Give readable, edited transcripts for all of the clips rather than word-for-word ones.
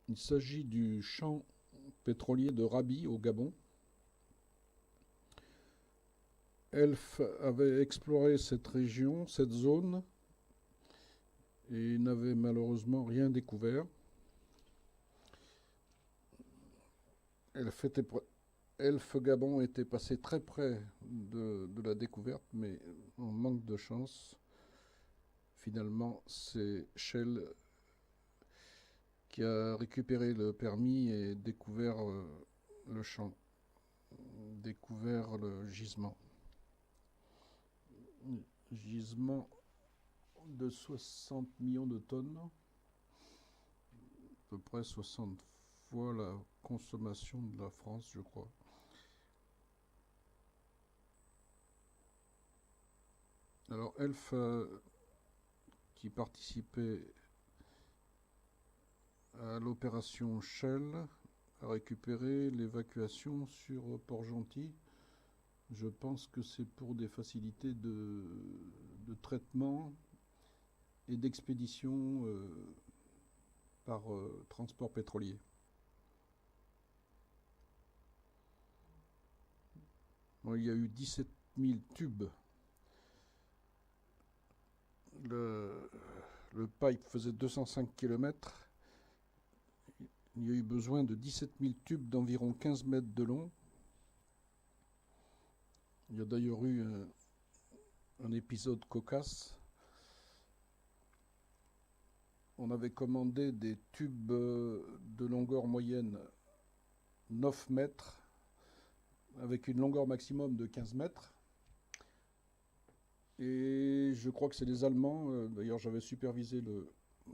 Il s'agit du champ pétrolier de Rabi au Gabon. Elf avait exploré cette région, cette zone, et n'avait malheureusement rien découvert. Elf, était, Elf Gabon était passé très près de la découverte, mais en manque de chance. Finalement, c'est Shell qui a récupéré le permis et découvert le champ, découvert le gisement. Gisement de 60 millions de tonnes, à peu près 60 fois la consommation de la France, je crois. Alors Elf, qui participait à l'opération Shell, a récupéré l'évacuation sur Port-Gentil. Je pense que c'est pour des facilités de traitement et d'expédition par transport pétrolier. Bon, il y a eu 17 000 tubes. Le pipe faisait 205 km. Il y a eu besoin de 17 000 tubes d'environ 15 mètres de long. Il y a d'ailleurs eu un épisode cocasse. On avait commandé des tubes de longueur moyenne 9 mètres, avec une longueur maximum de 15 mètres. Et je crois que c'est les Allemands, d'ailleurs j'avais supervisé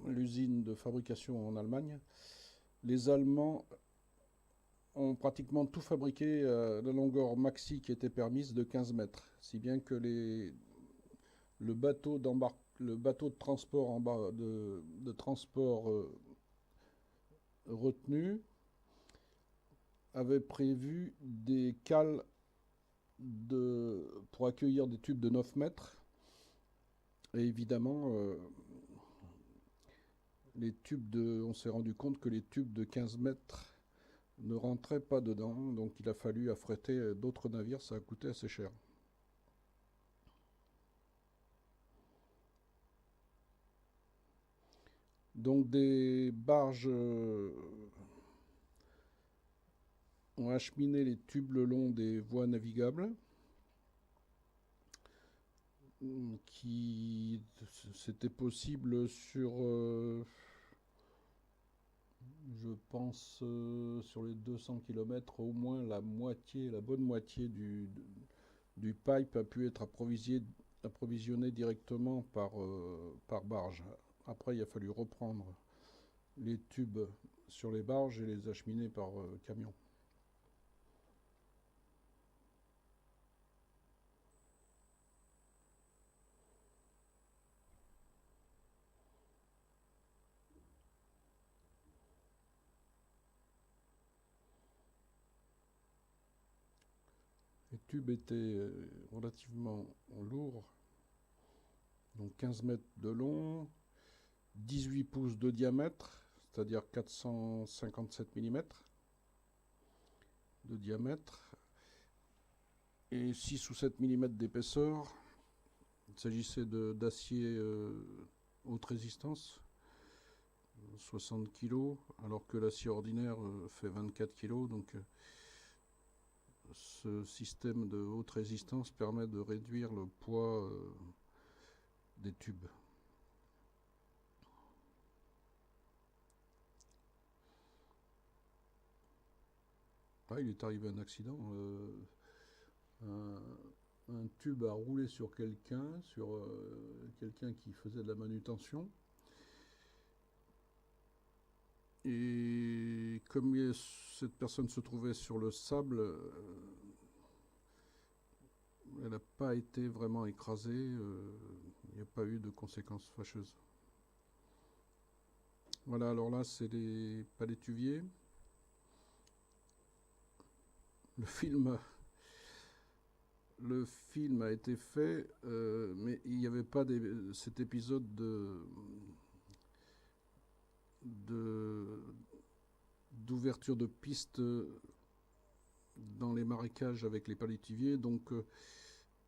l'usine de fabrication en Allemagne. Les Allemands ont pratiquement tout fabriqué à la longueur maxi qui était permise de 15 mètres, si bien que le bateau de transport de transport retenu avait prévu des cales pour accueillir des tubes de 9 mètres. Et évidemment, on s'est rendu compte que les tubes de 15 mètres ne rentraient pas dedans, donc il a fallu affréter d'autres navires, ça a coûté assez cher. Donc des barges ont acheminé les tubes le long des voies navigables, qui c'était possible sur, je pense, sur les 200 km, au moins la bonne moitié du pipe a pu être approvisionné directement par barge. Après, il a fallu reprendre les tubes sur les barges et les acheminer par camion. Les tubes étaient relativement lourds, donc 15 mètres de long, 18 pouces de diamètre, c'est-à-dire 457 mm de diamètre, et 6 ou 7 mm d'épaisseur. Il s'agissait d'acier haute résistance, 60 kg, alors que l'acier ordinaire fait 24 kg. Donc ce système de haute résistance permet de réduire le poids des tubes. Ah, il est arrivé un accident. Un, un tube a roulé sur quelqu'un qui faisait de la manutention. Et comme cette personne se trouvait sur le sable, elle n'a pas été vraiment écrasée. Il n'y a pas eu de conséquences fâcheuses. Voilà, alors là, c'est les palétuviers. Le film, le film a été fait, mais il n'y avait pas cet épisode de d'ouverture de pistes dans les marécages avec les palétuviers. Donc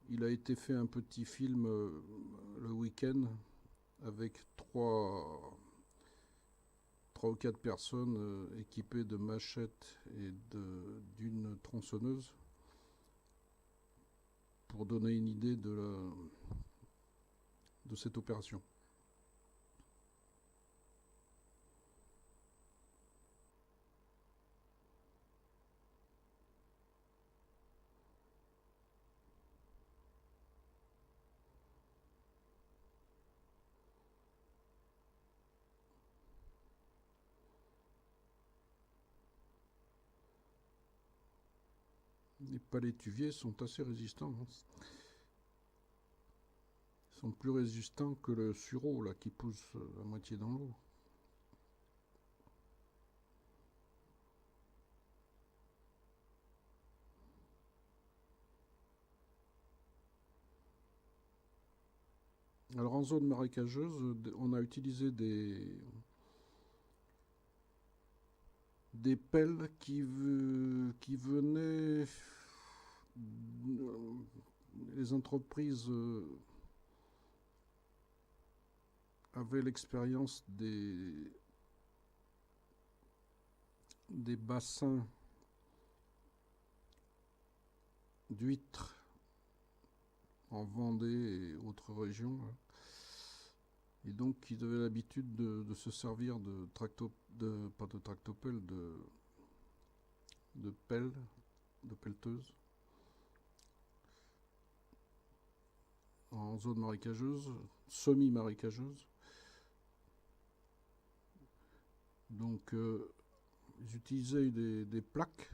il a été fait un petit film le week-end avec trois ou quatre personnes équipées de machettes et d'une tronçonneuse pour donner une idée de cette opération. Les palétuviers sont assez résistants. Ils sont plus résistants que le sureau là, qui pousse à moitié dans l'eau. Alors en zone marécageuse, on a utilisé des pelles qui venaient. Les entreprises avaient l'expérience des bassins d'huîtres en Vendée et autres régions. Et donc, ils avaient l'habitude de se servir pas de tractopelles, de pelles, de pelleteuses, en zone marécageuse, semi-marécageuse. Donc, ils utilisaient des plaques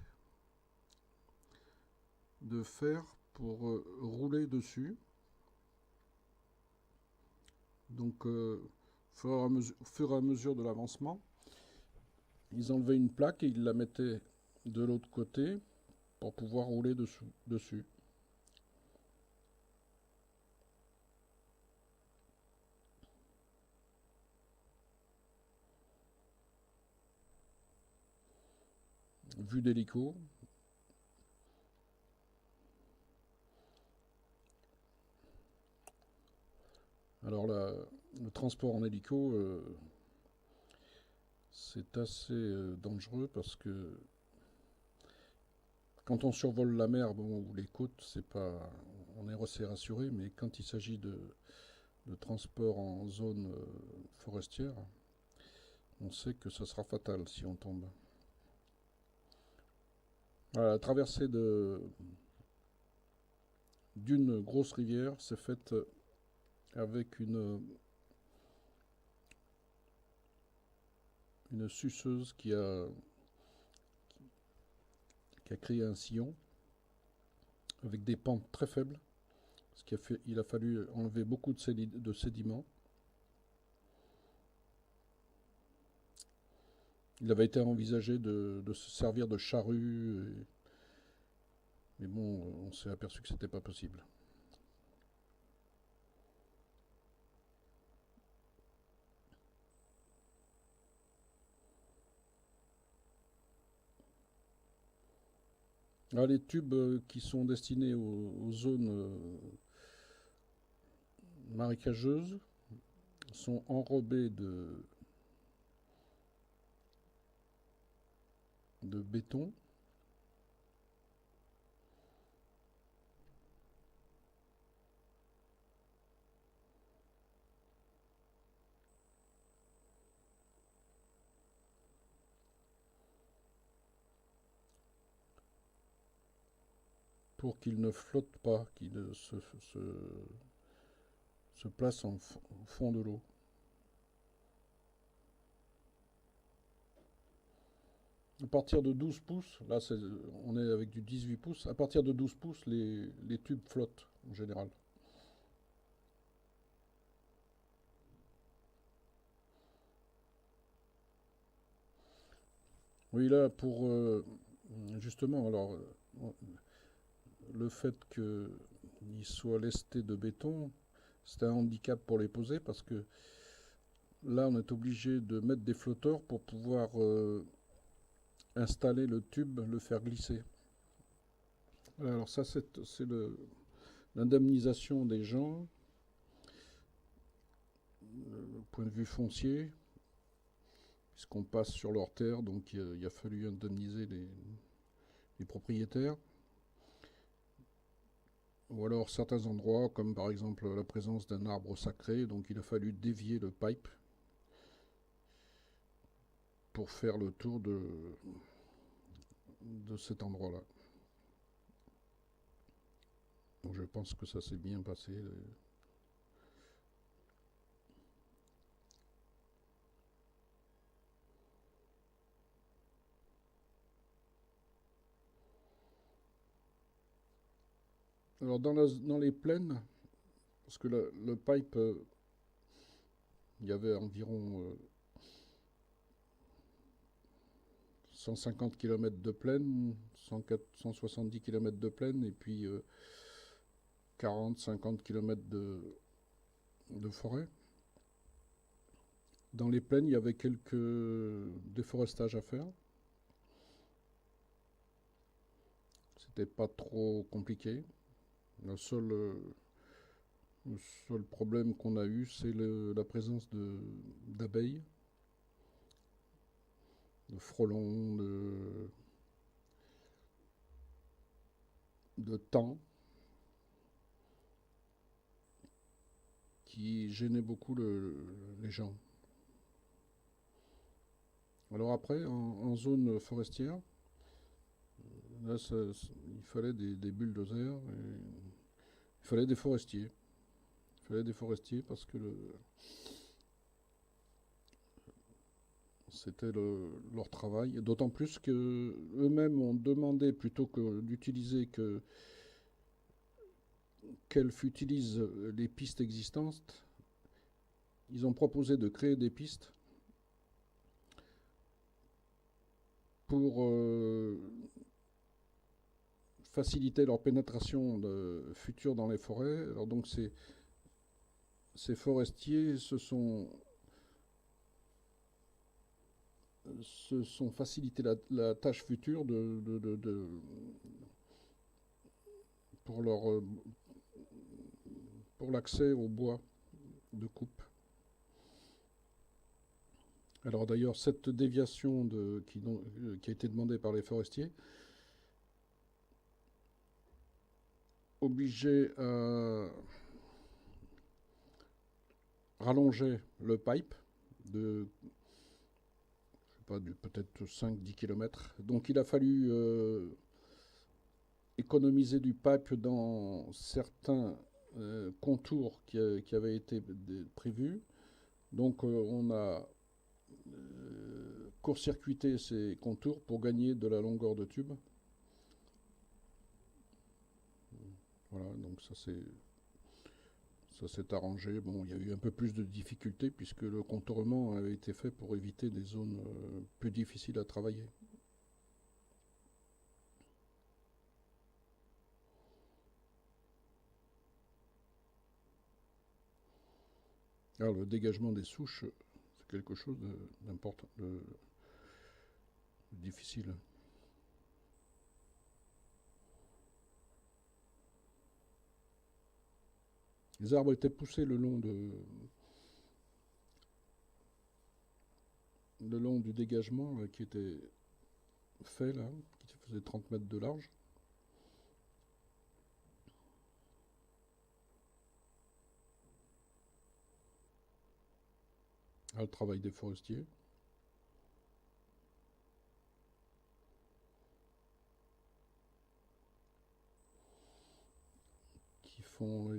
de fer pour rouler dessus. Donc, au fur et à mesure de l'avancement, ils enlevaient une plaque et ils la mettaient de l'autre côté pour pouvoir rouler dessus. Vue d'hélico. Alors le transport en hélico, c'est assez dangereux parce que quand on survole la mer ou les côtes, on est assez rassuré, mais quand il s'agit de transport en zone forestière, on sait que ça sera fatal si on tombe. Voilà, la traversée d'une grosse rivière s'est faite avec une suceuse qui a créé un sillon avec des pentes très faibles, il a fallu enlever beaucoup de sédiments. Il avait été envisagé de se servir de charrue, mais bon, on s'est aperçu que c'était pas possible. Alors, les tubes qui sont destinés aux zones marécageuses sont enrobés de béton. Pour qu'ils ne flottent pas, qu'ils se placent au fond de l'eau. À partir de 12 pouces, là on est avec du 18 pouces, à partir de 12 pouces, les tubes flottent en général. Oui, là, pour justement, alors, le fait qu'ils soient lestés de béton, c'est un handicap pour les poser parce que là, on est obligé de mettre des flotteurs pour pouvoir installer le tube, le faire glisser. Alors ça, c'est l'indemnisation des gens, point de vue foncier, puisqu'on passe sur leur terre, donc il a fallu indemniser les propriétaires. Ou alors certains endroits, comme par exemple la présence d'un arbre sacré, donc il a fallu dévier le pipe pour faire le tour de cet endroit-là. Donc je pense que ça s'est bien passé. Alors dans les plaines, parce que le pipe, il y avait environ 150 km de plaine, 170 km de plaine, et puis 40-50 km de forêt. Dans les plaines, il y avait quelques déforestages à faire. C'était pas trop compliqué. Le seul problème qu'on a eu, c'est la présence d'abeilles, de frelons, de thym, qui gênait beaucoup les gens. Alors après, en zone forestière, là, il fallait des bulldozers, il fallait des forestiers. Il fallait des forestiers parce que c'était leur travail. D'autant plus que eux-mêmes ont demandé, plutôt que d'utiliser qu'Elf utilise les pistes existantes, ils ont proposé de créer des pistes pour faciliter leur pénétration future dans les forêts. Alors donc ces forestiers se sont facilité la tâche future pour pour l'accès au bois de coupe. Alors d'ailleurs, cette déviation qui a été demandée par les forestiers obligeait à rallonger le pipe de, je sais pas, peut-être 5-10 km. Donc il a fallu économiser du pipe dans certains contours qui avaient été prévus. Donc on a court-circuité ces contours pour gagner de la longueur de tube. Voilà, donc ça s'est arrangé. Bon, il y a eu un peu plus de difficultés puisque le contournement avait été fait pour éviter des zones plus difficiles à travailler. Alors le dégagement des souches, c'est quelque chose d'important, de difficile. Les arbres étaient poussés le long du dégagement qui était fait là, qui faisait 30 mètres de large. Le travail des forestiers. Qui font,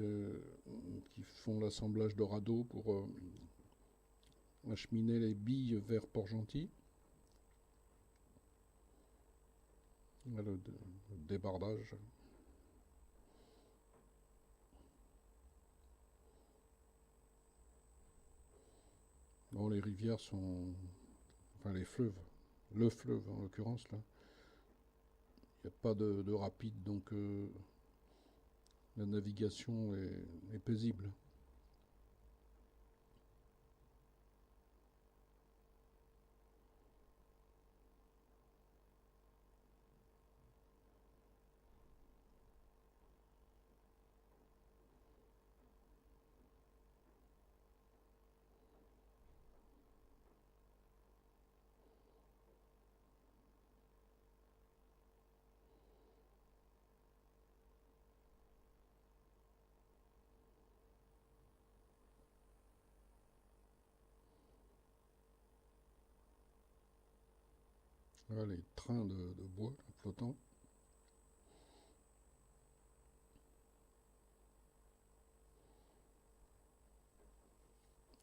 qui font l'assemblage de radeaux pour acheminer les billes vers Port-Gentil. Le débardage. Bon, les rivières sont. Enfin, les fleuves. Le fleuve, en l'occurrence, là. Il n'y a pas de rapide, donc la navigation est paisible. Voilà les trains de bois flottants.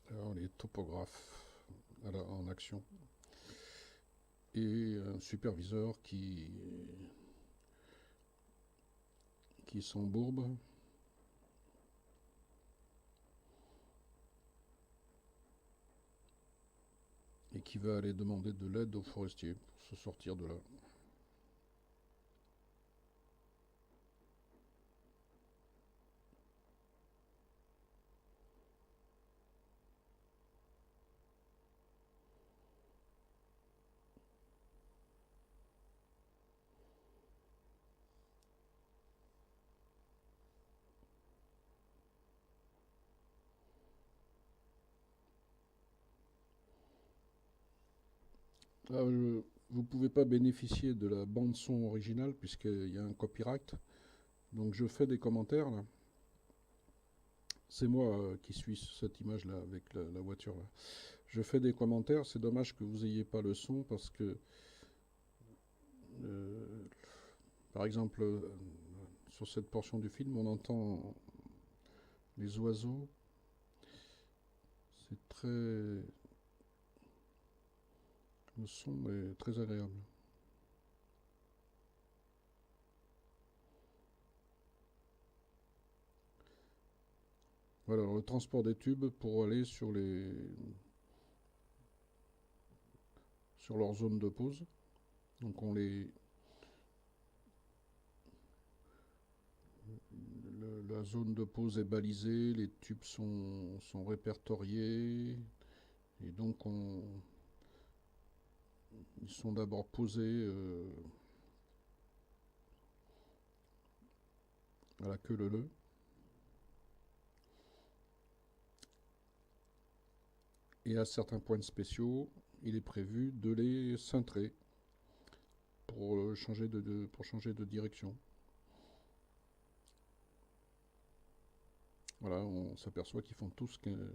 Alors, les topographes en action. Et un superviseur qui s'embourbe et qui va aller demander de l'aide aux forestiers pour se sortir de là. Vous ne pouvez pas bénéficier de la bande son originale puisqu'il y a un copyright. Donc je fais des commentaires là. C'est moi qui suis cette image là avec la voiture là. Je fais des commentaires. C'est dommage que vous n'ayez pas le son parce que euh, par exemple sur cette portion du film on entend les oiseaux. C'est très... Le son est très agréable. Voilà, le transport des tubes pour aller sur leur zone de pause. Donc la zone de pause est balisée, les tubes sont répertoriés, et donc ils sont d'abord posés à la queue leu. Et à certains points spéciaux, il est prévu de les cintrer pour changer de direction. Voilà, on s'aperçoit qu'ils font tous une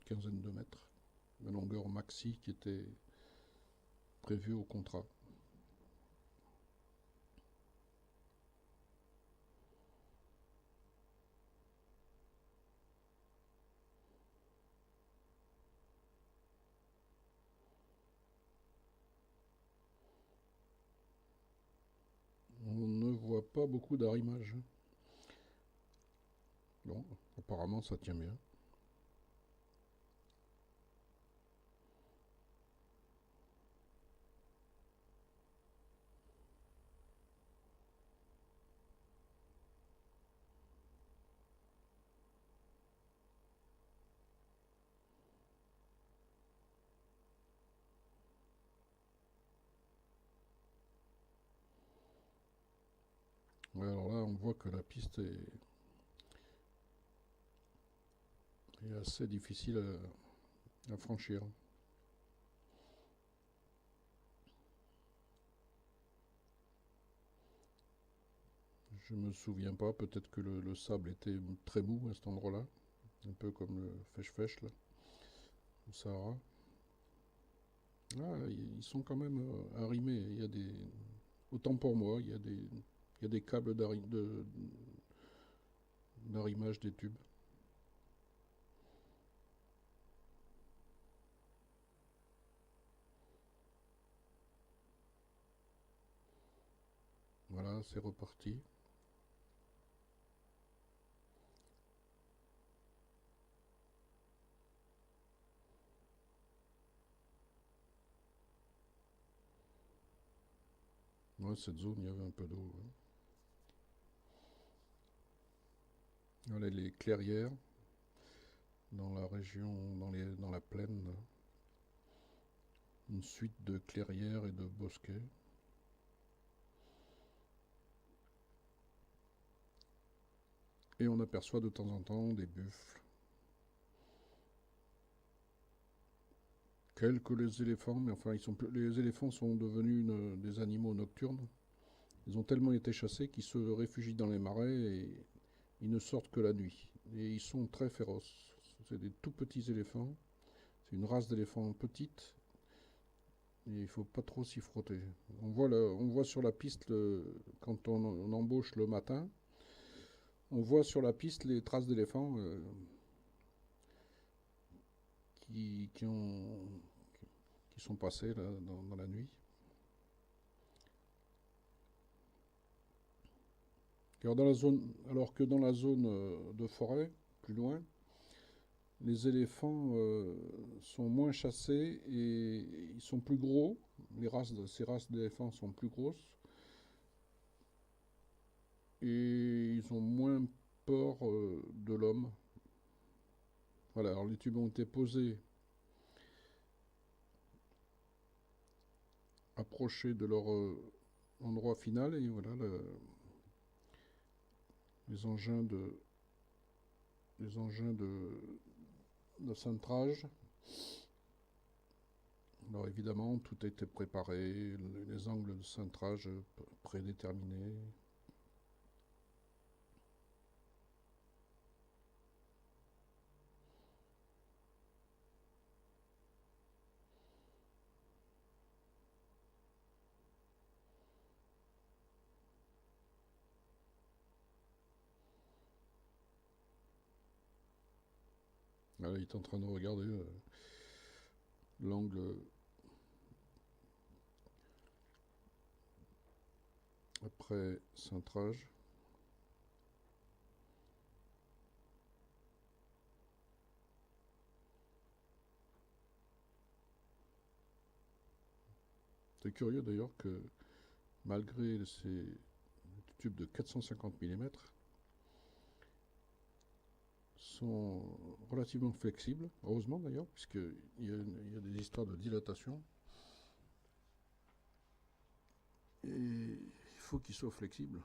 quinzaine de mètres, la longueur maxi qui était prévue au contrat. On ne voit pas beaucoup d'arrimage. Bon, apparemment ça tient bien. Ouais, alors là, on voit que la piste est assez difficile à franchir. Je me souviens pas, peut-être que le sable était très mou à cet endroit-là, un peu comme le Fèche-Fèche, là, au Sahara. Ah, ils sont quand même arrimés. Il y a des... Autant pour moi, il y a des câbles d'arrimage des tubes. Voilà, c'est reparti. Ouais, cette zone, il y avait un peu d'eau. Ouais. Voilà les clairières dans la région, dans la plaine, là. Une suite de clairières et de bosquets. Et on aperçoit de temps en temps des buffles. Quelques les éléphants, mais enfin, les éléphants sont devenus des animaux nocturnes. Ils ont tellement été chassés qu'ils se réfugient dans les marais et ils ne sortent que la nuit. Et ils sont très féroces. C'est des tout petits éléphants. C'est une race d'éléphants petite, Et il faut pas trop s'y frotter. On voit sur la piste, quand on embauche le matin, on voit sur la piste les traces d'éléphants qui, qui, ont, qui sont passés là, dans la nuit. Alors que dans la zone de forêt, plus loin, les éléphants sont moins chassés et ils sont plus gros. Ces races d'éléphants sont plus grosses et ils ont moins peur de l'homme. Voilà, alors les tubes ont été posés approchés de leur endroit final et voilà les engins de les engins de cintrage. Alors évidemment, tout a été préparé, les angles de cintrage prédéterminés. Là, il est en train de regarder l'angle après cintrage. C'est curieux d'ailleurs que malgré ces tubes de 450 mm, sont relativement flexibles, heureusement d'ailleurs, puisqu'il y a des histoires de dilatation. Et il faut qu'ils soient flexibles.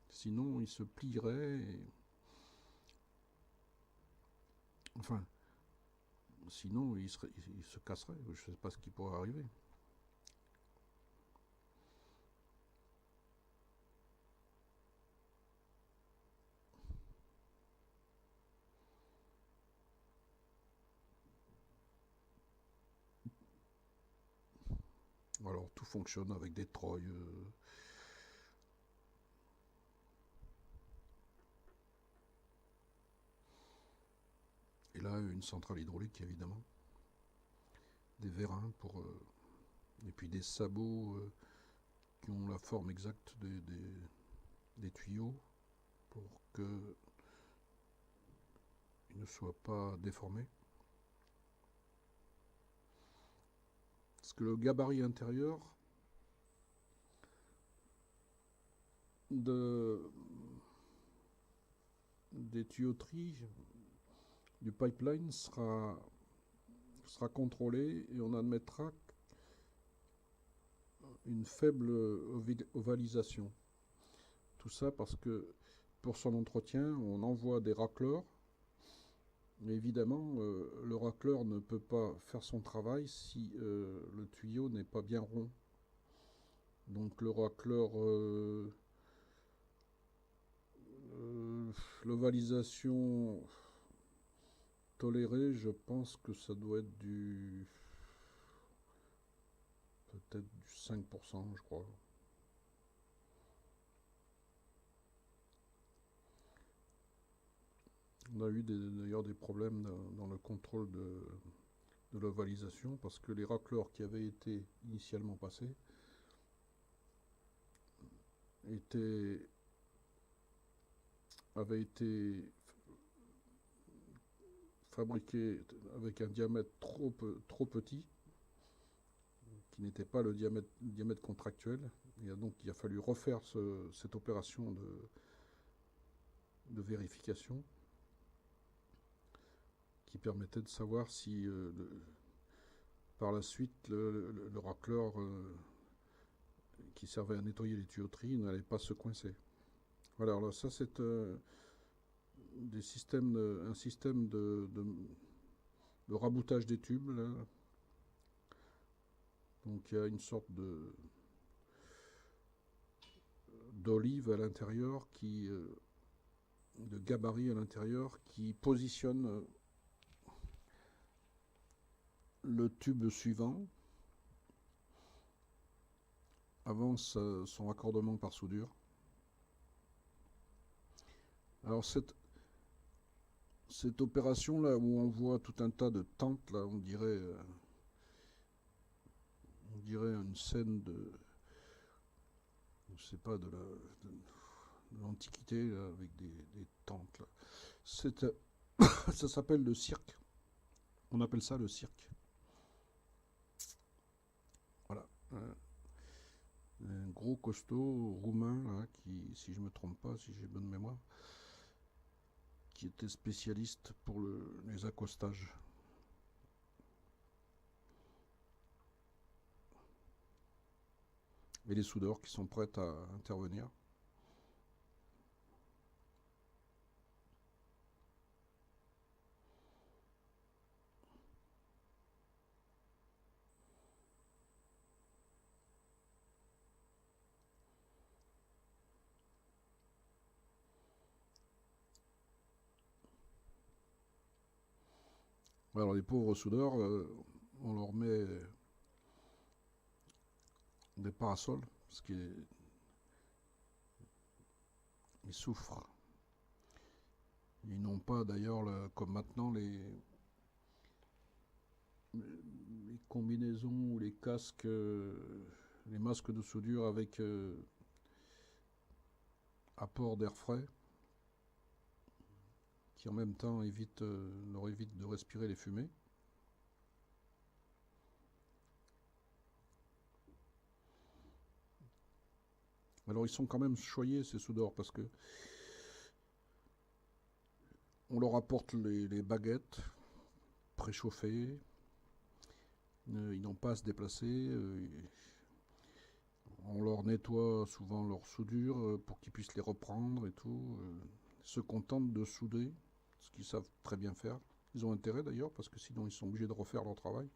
Sinon, ils se plieraient. Enfin, sinon, ils se casseraient. Je ne sais pas ce qui pourrait arriver. Alors, tout fonctionne avec des treuils. Et là, une centrale hydraulique, évidemment. Des vérins et puis des sabots qui ont la forme exacte des tuyaux pour qu'ils ne soient pas déformés. Parce que le gabarit intérieur des tuyauteries du pipeline sera contrôlé et on admettra une faible ovalisation. Tout ça parce que pour son entretien, on envoie des racleurs. Mais évidemment, le racleur ne peut pas faire son travail si le tuyau n'est pas bien rond. Donc le racleur, l'ovalisation tolérée, je pense que ça doit être peut-être du 5%, je crois. On a eu d'ailleurs des problèmes dans le contrôle de l'ovalisation parce que les racleurs qui avaient été initialement passés avaient été fabriqués avec un diamètre trop petit, qui n'était pas le diamètre contractuel. Et donc il a fallu refaire cette opération de vérification qui permettait de savoir si par la suite le racleur qui servait à nettoyer les tuyauteries n'allait pas se coincer. Voilà, alors ça c'est un système de raboutage des tubes. Là. Donc il y a une sorte d'olive à l'intérieur, de gabarit à l'intérieur, qui positionne le tube suivant avant son raccordement par soudure. Alors cette opération là où on voit tout un tas de tentes là, on dirait une scène de, je sais pas, de l'Antiquité là, avec des tentes là. C'est, ça s'appelle le cirque. On appelle ça le cirque. Voilà. Un gros costaud roumain là, qui, si je me trompe pas, si j'ai bonne mémoire, qui était spécialiste pour les accostages. Et les soudeurs qui sont prêts à intervenir. Alors les pauvres soudeurs, on leur met des parasols parce qu'ils souffrent. Ils n'ont pas d'ailleurs, comme maintenant, les combinaisons ou les casques, les masques de soudure avec apport d'air frais qui en même temps leur évite de respirer les fumées. Alors ils sont quand même choyés ces soudeurs parce que on leur apporte les baguettes préchauffées, ils n'ont pas à se déplacer, on leur nettoie souvent leurs soudures pour qu'ils puissent les reprendre et tout. Ils se contentent de souder, ce qu'ils savent très bien faire. Ils ont intérêt d'ailleurs parce que sinon ils sont obligés de refaire leur travail.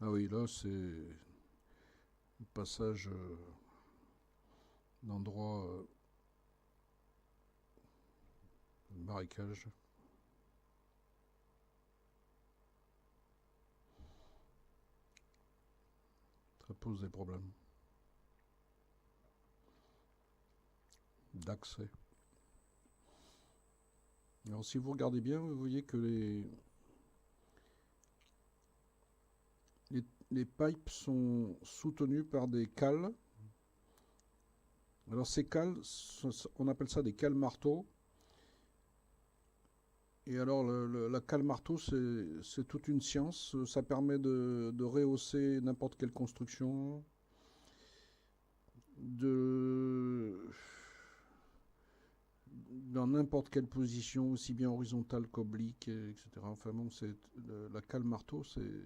Ah oui, là c'est le passage d'endroits marécage. Ça pose des problèmes d'accès. Alors si vous regardez bien, vous voyez que les pipes sont soutenues par des cales. Alors ces cales, on appelle ça des cales marteaux. Et alors la cale marteau, c'est toute une science. Ça permet de rehausser n'importe quelle construction, de dans n'importe quelle position, aussi bien horizontale qu'oblique, etc. Enfin bon, la cale marteau, c'est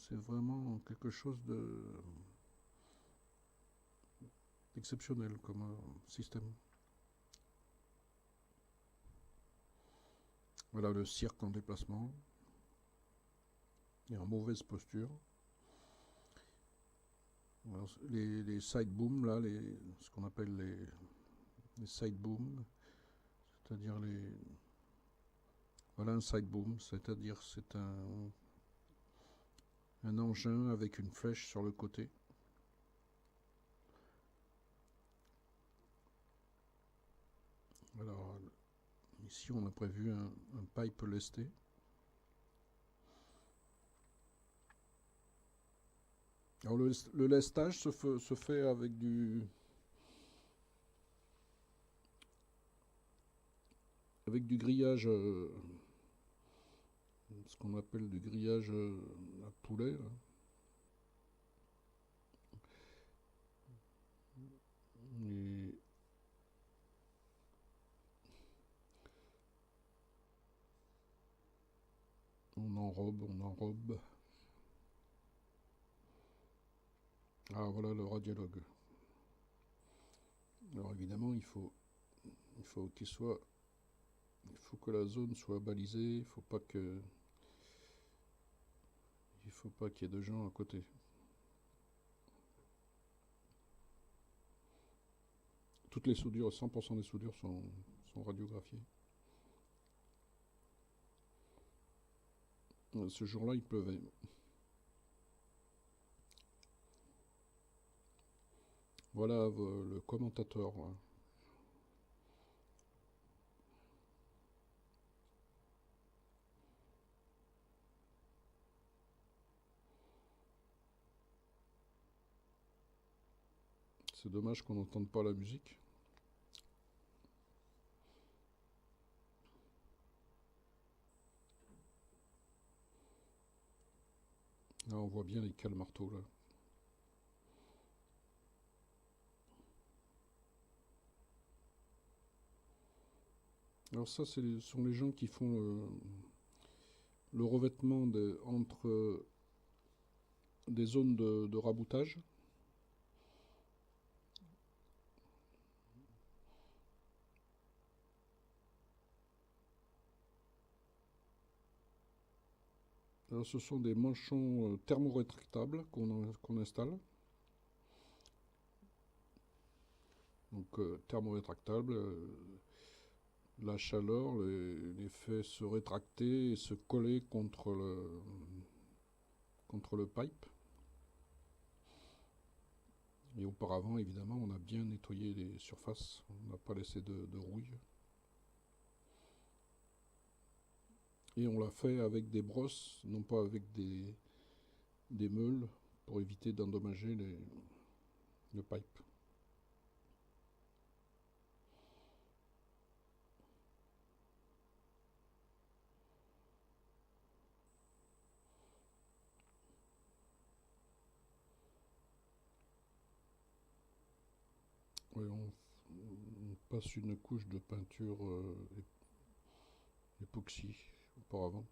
vraiment quelque chose d'exceptionnel comme système. Voilà le cirque en déplacement et en mauvaise posture. Alors, les side booms, là, ce qu'on appelle les side booms, c'est-à-dire voilà un side boom, c'est-à-dire c'est un engin avec une flèche sur le côté. Alors ici on a prévu un pipe lesté. Alors le lestage se fait avec du grillage, ce qu'on appelle du grillage à poulet. Là. Et on enrobe. Ah voilà le radiologue. Alors évidemment il faut il faut que la zone soit balisée, il faut pas qu'il y ait de gens à côté. Toutes les soudures, 100% des soudures sont radiographiées. Ce jour-là, il pleuvait. Voilà le commentateur. C'est dommage qu'on n'entende pas la musique. Là, on voit bien les cales marteaux, là. Alors ça, ce sont les gens qui font le revêtement entre des zones de raboutage. Alors, ce sont des manchons thermorétractables qu'on installe. Donc thermorétractable, la chaleur les fait se rétracter et se coller contre le pipe. Et auparavant, évidemment, on a bien nettoyé les surfaces, on n'a pas laissé de rouille. Et on l'a fait avec des brosses, non pas avec des meules, pour éviter d'endommager le pipe. Ouais, on passe une couche de peinture époxy auparavant.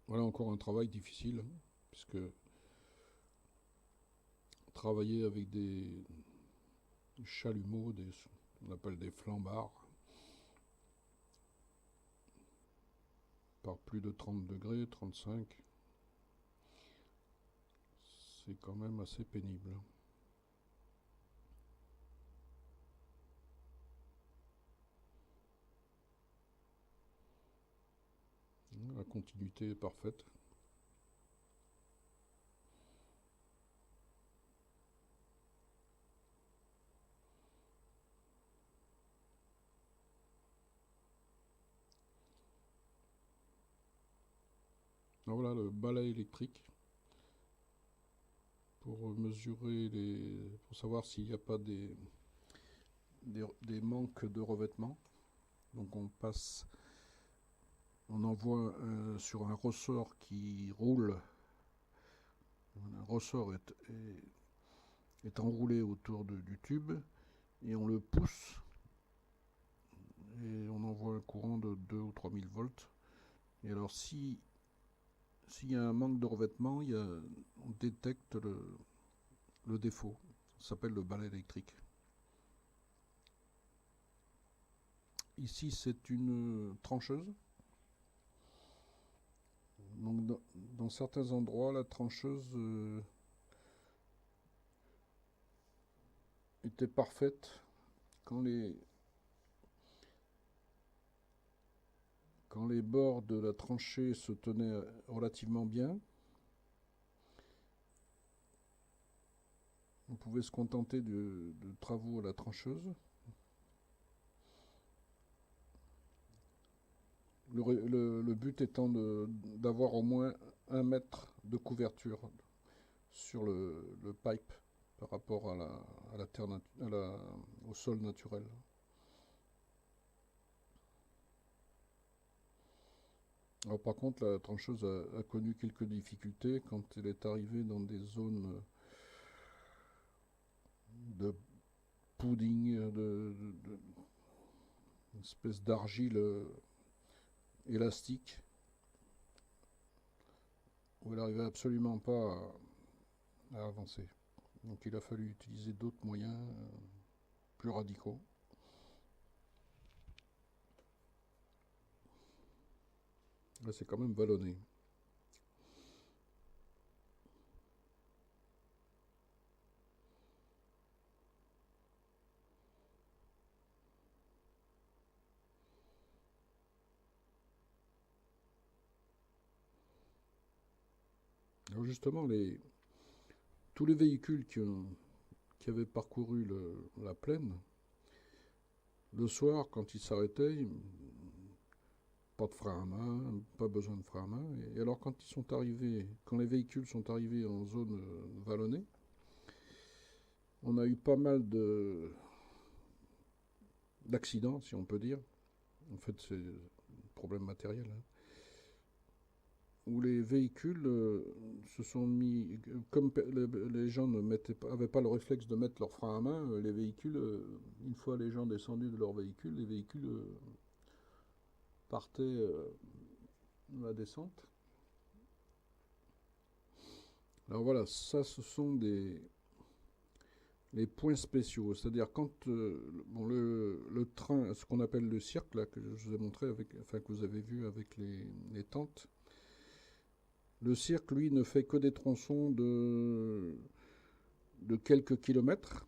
Voilà encore un travail difficile, puisque travailler avec des chalumeaux, on appelle des flambards, par plus de 30 degrés, 35, c'est quand même assez pénible. La continuité est parfaite. Voilà le balai électrique pour mesurer pour savoir s'il n'y a pas des manques de revêtement. Donc on envoie sur un ressort qui roule. Un ressort est enroulé autour du tube et on le pousse et on envoie un courant de 2 ou 3000 volts. Et alors s'il y a un manque de revêtement, on détecte le défaut. Ça s'appelle le balai électrique. Ici, c'est une trancheuse. Donc, dans certains endroits, la trancheuse était parfaite quand les bords de la tranchée se tenaient relativement bien. On pouvait se contenter de travaux à la trancheuse. Le but étant d'avoir au moins 1 mètre de couverture sur le pipe par rapport à la terre au sol naturel. Alors, par contre, la trancheuse a connu quelques difficultés quand elle est arrivée dans des zones de pudding, une espèce d'argile élastique, où elle n'arrivait absolument pas à avancer. Donc il a fallu utiliser d'autres moyens plus radicaux. Là, c'est quand même vallonné. Alors justement, tous les véhicules qui avaient parcouru la plaine, le soir, quand ils s'arrêtaient, pas de frein à main, pas besoin de frein à main. Et alors quand les véhicules sont arrivés en zone vallonnée, on a eu pas mal d'accidents, si on peut dire. En fait, c'est un problème matériel, hein, où les véhicules se sont mis, comme les gens n'avaient pas le réflexe de mettre leur frein à main, les véhicules, une fois les gens descendus de leur véhicule, les véhicules partaient à la descente. Alors voilà, ça ce sont les points spéciaux, c'est-à-dire quand bon, le train, ce qu'on appelle le cirque, là, que je vous ai montré, que vous avez vu avec les tentes, le cirque, lui, ne fait que des tronçons de quelques kilomètres.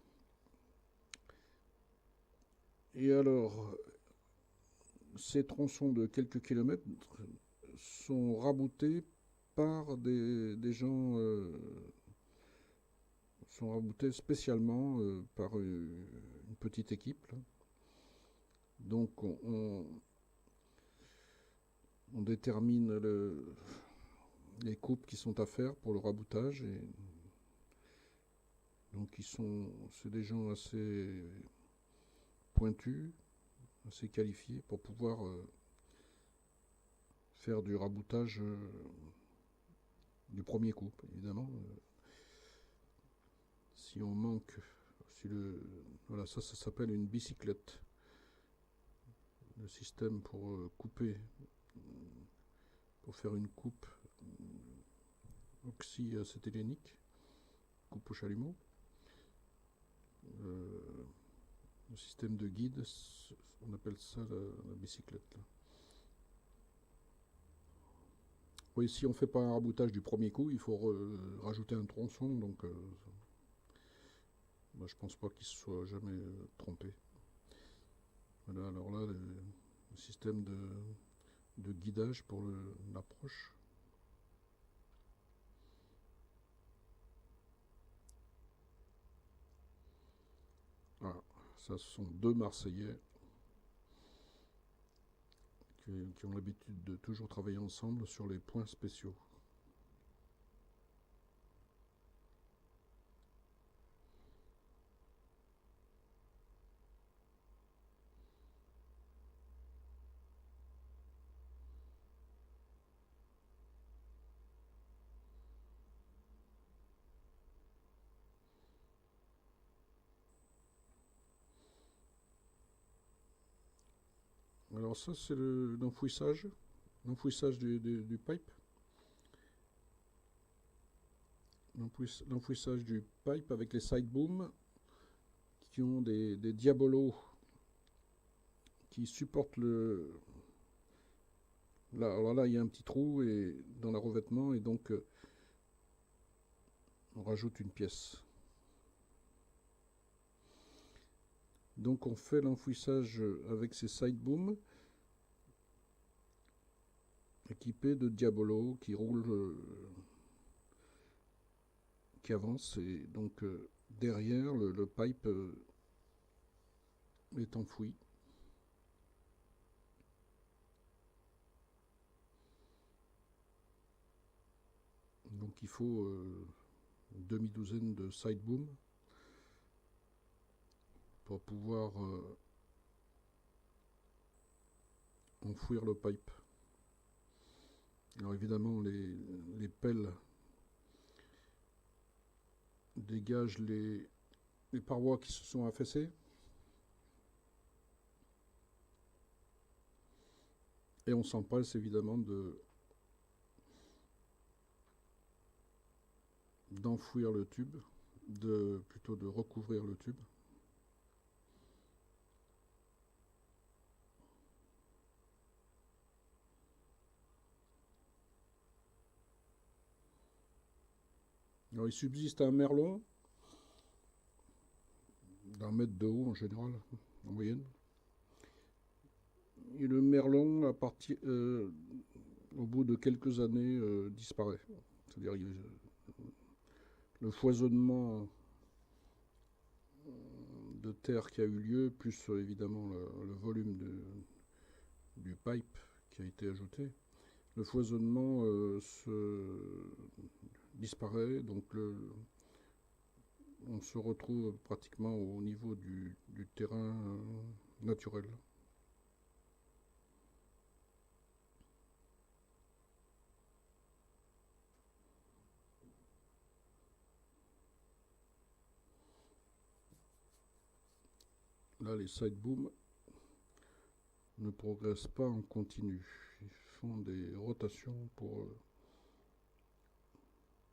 Et alors, ces tronçons de quelques kilomètres sont raboutés par des gens, sont raboutés spécialement par une petite équipe, là. Donc on détermine les coupes qui sont à faire pour le raboutage. Et donc c'est des gens assez pointus, assez qualifiés pour pouvoir faire du raboutage du premier coup, évidemment. Si on manque, voilà, ça s'appelle une bicyclette. Le système pour couper, pour faire une coupe oxyacétylénique, coupe au chalumeau. Le système de guide, on appelle ça la bicyclette, là. Oui, si on ne fait pas un raboutage du premier coup, il faut rajouter un tronçon, donc moi je pense pas qu'il se soit jamais trompé. Voilà, alors là, le système de guidage pour l'approche. Voilà, ça ce sont deux Marseillais qui ont l'habitude de toujours travailler ensemble sur les points spéciaux. Alors ça c'est l'enfouissage du pipe. L'enfouissage du pipe avec les side booms qui ont des diabolos qui supportent le. Là, alors là, il y a un petit trou dans le revêtement et donc on rajoute une pièce. Donc on fait l'enfouissage avec ces side booms équipés de diabolos qui roulent, qui avancent et donc derrière le pipe est enfoui. Donc il faut une demi-douzaine de side booms pour pouvoir enfouir le pipe. Alors évidemment les pelles dégagent les parois qui se sont affaissées. Et on s'empresse évidemment d'enfouir le tube plutôt de recouvrir le tube. Alors il subsiste un merlon d'1 mètre de haut en général, en moyenne. Et le merlon, au bout de quelques années, disparaît. C'est-à-dire le foisonnement de terre qui a eu lieu, plus évidemment le volume du pipe qui a été ajouté, le foisonnement disparaît, donc on se retrouve pratiquement au niveau du terrain naturel. Là, les side booms ne progressent pas en continu. Ils font des rotations pour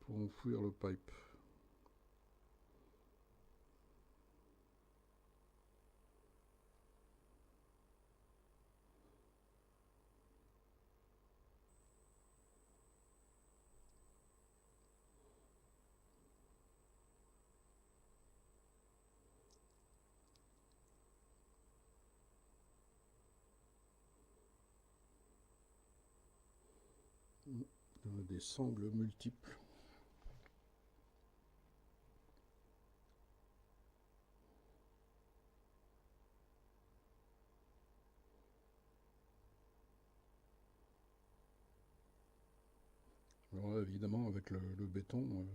enfouir le pipe. Des sangles multiples. Alors là, évidemment, avec le béton,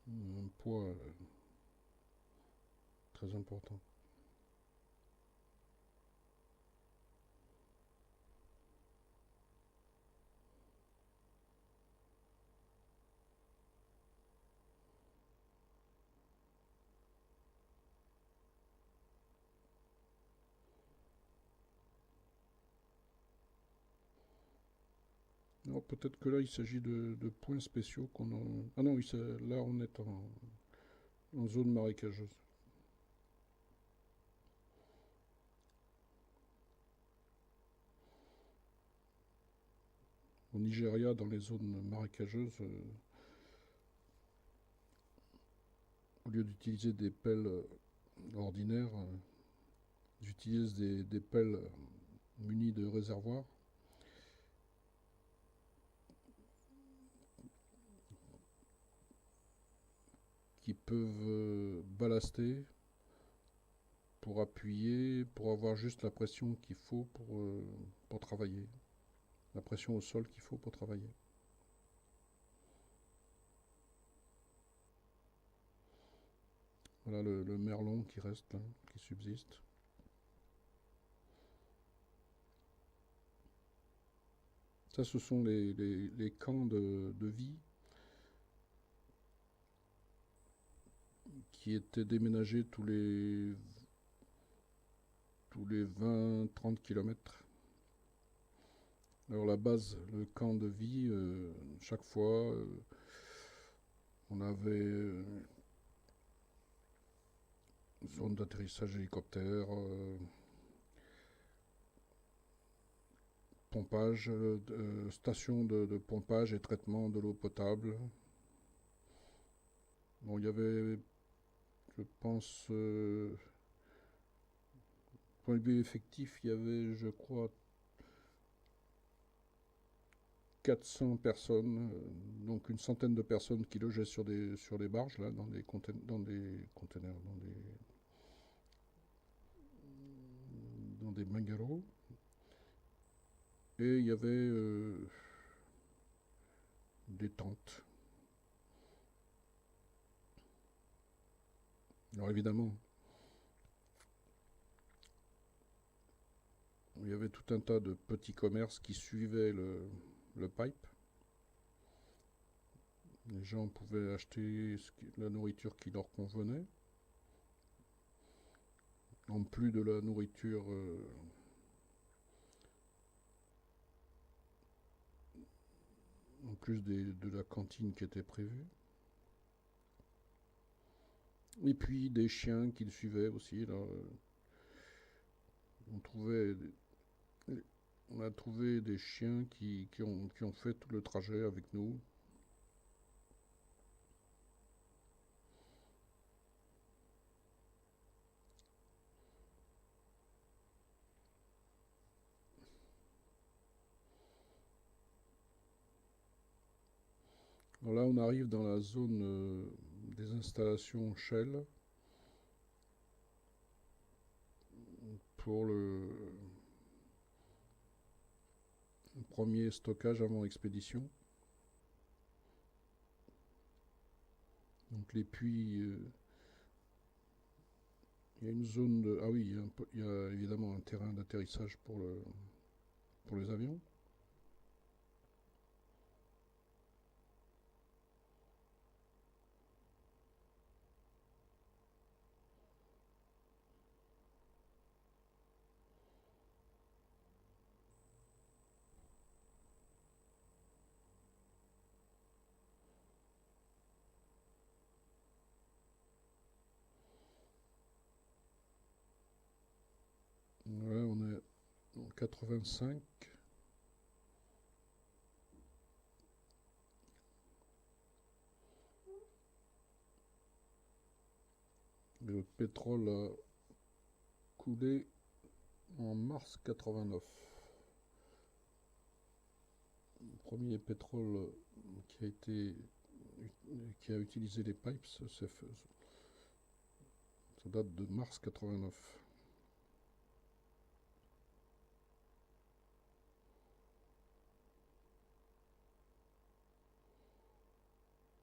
un poids très important. Alors peut-être que là, il s'agit de points spéciaux qu'on a... Ah non, là, on est en zone marécageuse. Au Nigeria, dans les zones marécageuses, au lieu d'utiliser des pelles ordinaires, ils utilisent des pelles munies de réservoirs qui peuvent ballaster pour appuyer, pour avoir juste la pression qu'il faut pour travailler. La pression au sol qu'il faut pour travailler. Voilà le merlon qui reste, là, qui subsiste. Ça, ce sont les camps de vie qui étaient déménagés tous les 20-30 km. Alors la base, le camp de vie, chaque fois, on avait zone d'atterrissage hélicoptère, pompage, station de pompage et traitement de l'eau potable. Bon, il y avait, je pense, point de vue effectif, il y avait, je crois, 400 personnes, donc une centaine de personnes qui logeaient sur des barges, là, dans des bungalows. Et il y avait des tentes. Alors évidemment, il y avait tout un tas de petits commerces qui suivaient le pipe. Les gens pouvaient acheter la nourriture qui leur convenait, en plus de la nourriture en plus de la cantine qui était prévue. Et puis des chiens qui le suivaient aussi. Là. On trouvait, on a trouvé des chiens qui ont fait tout le trajet avec nous. Alors là, on arrive dans la zone des installations Shell pour le premier stockage avant expédition. Donc les puits, il y a une zone de... Ah oui, il y a évidemment un terrain d'atterrissage pour les avions. Ouais, on est en 85. Le pétrole a coulé en mars 89. Le premier pétrole qui a été qui a utilisé les pipes, ça date de mars 89.